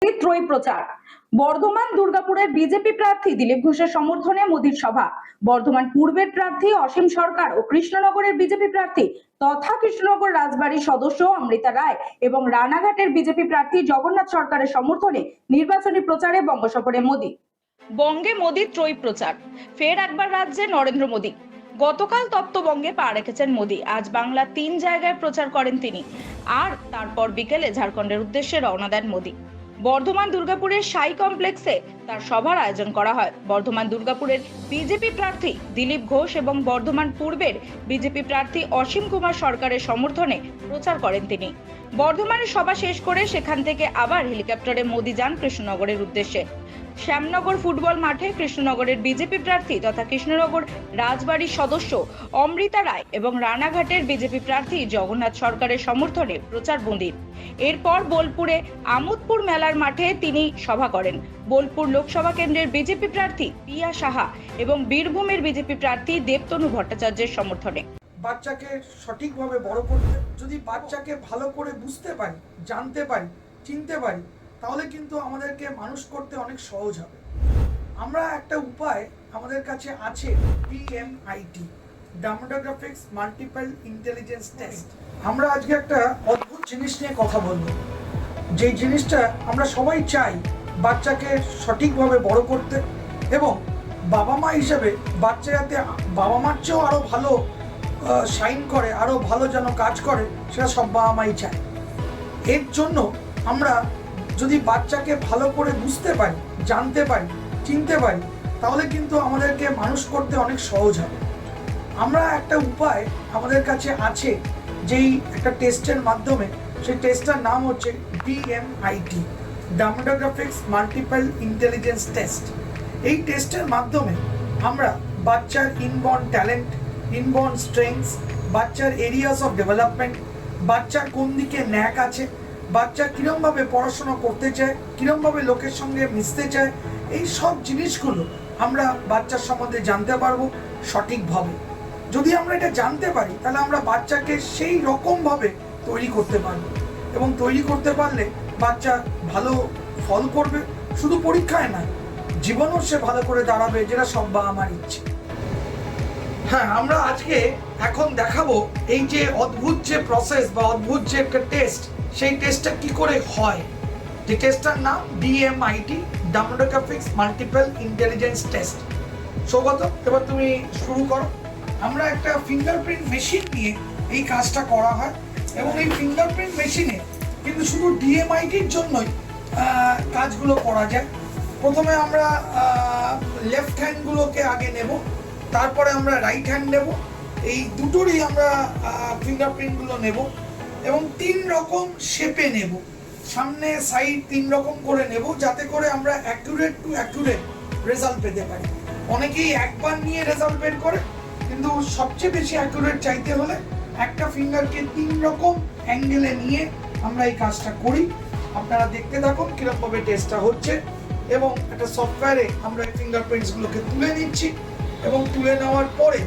ত্রয়ী প্রচার। বর্ধমান দুর্গাপুরের বিজেপি প্রার্থী দিলীপ ঘোষের সমর্থনে মোদির সভা। বর্ধমান পূর্বের প্রার্থী অসীম সরকার ও কৃষ্ণনগরের বিজেপি প্রার্থী তথা কৃষ্ণনগর রাজবাড়ির সদস্য অমৃতা রায় এবং রানাঘাটের বিজেপি প্রার্থী জগন্নাথ সরকারের সমর্থনে নির্বাচনী প্রচারে বঙ্গসফরে মোদি। বঙ্গে মোদির ত্রয়ী প্রচার। ফের একবার রাজ্যে নরেন্দ্র মোদি। গতকাল তপ্তবঙ্গে পা রেখেছেন মোদি। আজ বাংলার 3 জায়গায় প্রচার করেন তিনি। আর তারপর বিকেলে ঝাড়খণ্ডের উদ্দেশ্যে রওনা দেন মোদি। বর্ধমান দুর্গাপুরের সাই কমপ্লেক্সে তার সভার আয়োজন করা হয়। বর্ধমান দুর্গাপুরের বিজেপি প্রার্থী দিলীপ ঘোষ এবং বর্ধমান পূর্বের বিজেপি প্রার্থী অসীম কুমার সরকারের সমর্থনে প্রচার করেন তিনি। বর্ধমানের সভা শেষ করে সেখান থেকে আবার হেলিকপ্টারে মোদি যান কৃষ্ণনগরের উদ্দেশ্যে। শ্যামনগর ফুটবল মাঠে কৃষ্ণনগরের বিজেপি প্রার্থী তথা কৃষ্ণনগর রাজবাড়ির সদস্য অমৃতা রায় এবং রানাঘাটের বিজেপি প্রার্থী জগন্নাথ সরকারের সমর্থনে প্রচার মোদির। এরপর বোলপুরে আমোদপুর মেলার মাঠে তিনি সভা করেন। বোলপুর লোকসভা কেন্দ্রের বিজেপি প্রার্থী পিয়া সাহা এবং বীরভূমের বিজেপি প্রার্থী দেবতনু ভট্টাচার্যের সমর্থনে। বাচ্চাকে সঠিকভাবে বড় করতে, যদি বাচ্চাকে ভালো করে বুঝতে পারি, জানতে পারি, চিনতে পারি, তাহলে কিন্তু আমাদেরকে মানুষ করতে অনেক সহজ হবে। আমরা একটা উপায় আমাদের কাছে আছে, DMIT, demographics multiple intelligence test. আমরা আজকে একটা অদ্ভুত জিনিস নিয়ে কথা বলবো, যে জিনিসটা আমরা সবাই চাই বাচ্চাকে সঠিকভাবে বড় করতে, এবং বাবা মা হিসেবে বাচ্চা যাতে বাবা মার চেয়েও আরও ভালো শাইন করে, আরও ভালো যেন কাজ করে, সেটা সব বাবা মাই চায়। এর জন্য আমরা যদি বাচ্চাকে ভালো করে বুঝতে পারি, জানতে পারি, চিনতে পারি, তাহলে কিন্তু আমাদেরকে মানুষ করতে অনেক সহজ হবে। আমরা একটা উপায় আমাদের কাছে আছে, যেই একটা টেস্টের মাধ্যমে, সেই টেস্টটার নাম হচ্ছে DMIT, demographics multiple intelligence test. এই টেস্টের মাধ্যমে আমরা বাচ্চার ইনবর্ন ট্যালেন্ট, ইনবর্ন স্ট্রেংথস, বাচ্চার এরিয়াস অফ ডেভেলপমেন্ট, বাচ্চার কোন দিকে ন্যাক আছে, বাচ্চা কীরমভাবে পড়াশোনা করতে চায়, কীরমভাবে লোকের সঙ্গে মিশতে চায়, এই সব জিনিসগুলো আমরা বাচ্চার সম্বন্ধে জানতে পারবো সঠিকভাবে। যদি আমরা এটা জানতে পারি, তাহলে আমরা বাচ্চাকে সেই রকমভাবে তৈরি করতে পারবো, এবং তৈরি করতে পারলে বাচ্চা ভালো ফল করবে, শুধু পরীক্ষায় না, জীবনও সে ভালো করে দাঁড়াবে, যেটা সব বাবা মার ইচ্ছে। হ্যাঁ, আমরা আজকে এখন দেখাবো এই যে অদ্ভুত যে প্রসেস বা অদ্ভুত যে একটা টেস্ট, সেই টেস্টটা কি করে হয়। যে টেস্টটার নাম DMIT, demographics multiple intelligence test. Saugata, এবার তুমি শুরু করো। আমরা একটা ফিঙ্গারপ্রিন্ট মেশিন নিয়ে এই কাজটা করা হয়, এবং এই ফিঙ্গারপ্রিন্ট মেশিনে কিন্তু শুধু DMITর জন্যই কাজগুলো করা যায়। প্রথমে আমরা লেফট হ্যান্ডগুলোকে আগে নেব, তারপরে আমরা রাইট হ্যান্ড নেব। এই দুটোরই আমরা ফিঙ্গারপ্রিন্টগুলো নেব, এবং 3 রকম শেপে নেব, সামনে সাইড 3 রকম করে নেব, যাতে করে আমরা অ্যাকুরেট টু অ্যাকুরেট রেজাল্ট পেতে পারি। অনেকেই একবার নিয়ে রেজাল্ট বের করে, কিন্তু সবচেয়ে বেশি অ্যাকুরেট চাইতে হলে একটা ফিঙ্গারকে 3 রকম অ্যাঙ্গেলে নিয়ে আমরা এই কাজটা করি। আপনারা দেখতে থাকুন কীরকমভাবে টেস্টটা হচ্ছে, এবং একটা সফটওয়্যারে আমরা এই ফিঙ্গারপ্রিন্টসগুলোকে তুলে নিচ্ছি, এবং তুলে নেওয়ার পরে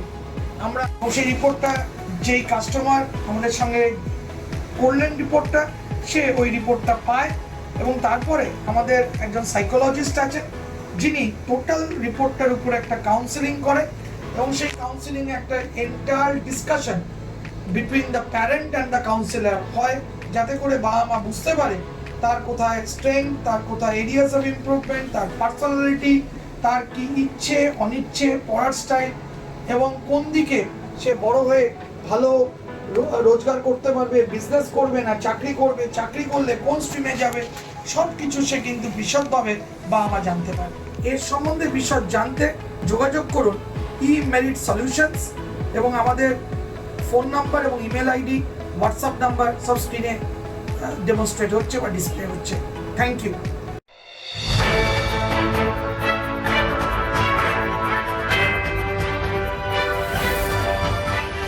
আমরা সেই রিপোর্টটা, যেই কাস্টমার আমাদের সঙ্গে করলেন রিপোর্টটা, সে ওই রিপোর্টটা পায়, এবং তারপরে আমাদের একজন সাইকোলজিস্ট আছে, যিনি টোটাল রিপোর্টটার উপরে একটা কাউন্সেলিং করে, এবং সেই কাউন্সেলিংয়ে একটা entire discussion between the parent and the councillor হয়, যাতে করে বাবা মা বুঝতে পারে তার কোথায় স্ট্রেংথ, তার কোথায় এরিয়াস অফ ইমপ্রুভমেন্ট, তার পার্সোনালিটি, তার কি ইচ্ছে অনিচ্ছে, পড়ার স্টাইল, এবং কোন দিকে সে বড় হয়ে ভালো রোজগার করতে পারবে, বিজনেস করবে না চাকরি করবে, চাকরি করলে কোন স্ট্রিমে যাবে, সব কিছু সে কিন্তু বিশদভাবে বাবা মা জানতে পারে। এর সম্বন্ধে বিশদ জানতে যোগাযোগ করুন eMerit Solutions, এবং আমাদের ফোন নাম্বার এবং ইমেল আইডি, হোয়াটসঅ্যাপ নাম্বার সব স্ক্রিনে ডেমনস্ট্রেট হচ্ছে বা ডিসপ্লে হচ্ছে। Thank you.